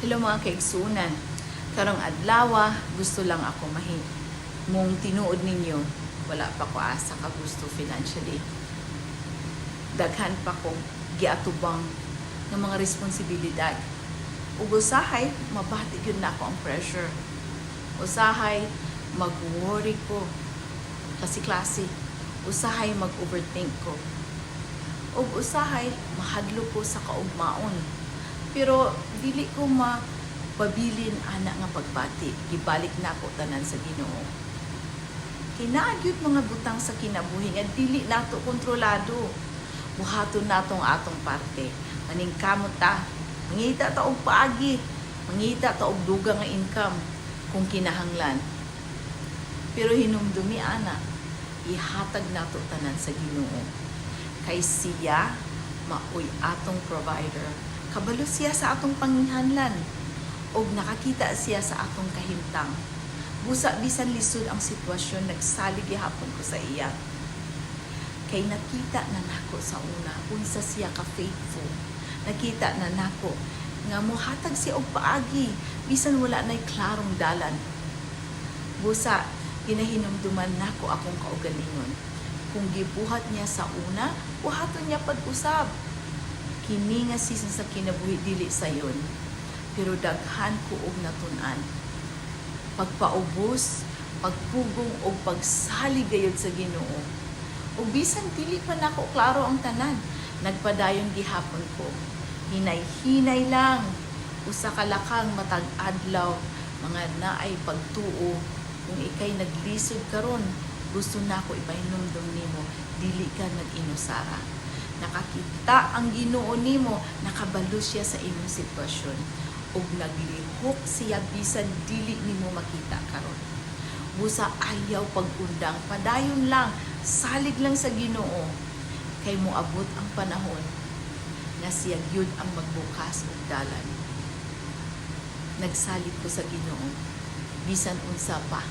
Hello mga kaigsunan. Karong adlaw, gusto lang ako mong tinuod ninyo. Wala pa ko asa ka gusto financially. Daghan pa ko giatubang ng mga responsibilidad. Ug usahay, mabati yun na ako ang pressure. Usahay, mag-worry ko. Klase-klase. Usahay, mag-overthink ko. Ug usahay, mahadlo ko sa kaugmaon. Pero dili ko mapabilin ana nga pagbati. Gibalik na ako tanan sa Ginoo. Kinaagyud mga butang sa kinabuhi nga dili nato kontrolado. Buhaton natong atong parte. Maningkamot ta. Mangita ta og paagi. Mangita ta og dugang nga income kung kinahanglan. Pero hinumdumi ana, ihatag nato tanan sa Ginoo. Kay siya maoy atong provider. Kabalo siya sa atong panginhanlan og nakakita siya sa atong kahimtang. Busa bisan lisod ang sitwasyon, nagsalig gihapon ko sa iya. Kay nakita na nako sa una unsa siya ka faithful. Nakita na nako nga mohatag siya og paagi bisan wala nay klarong dalan. Busa ginahinumduman nako akong kaugalingon. Kung gibuhat niya sa una, buhaton niya pag-usab. Kini nga season sa kinabuhi dili sayon, pero daghan ko og natun-an. Pagpaubos, pagpugong og pagsalig gayud sa Ginoo. Ug bisan dili pa nako klaro ang tanan, nagpadayon gihapon ko. Hinay-hinay lang, usa ka lakang matag adlaw, mga naay pagtuo. Kung ikay naglisod karon, gusto nako ipahinumdum nimo, dili ka nag-inusara. Nakakita ang Ginoo nimo, nakabalo siya sa imong sitwasyon ug naglihok siya bisan dili nimo makita karon. Busa ayaw pag-undang, padayon lang, salig lang sa Ginoo kay moabot ang panahon nga siya gyud ang magbukas og dalan. Nagsalig ko sa Ginoo bisan unsa pa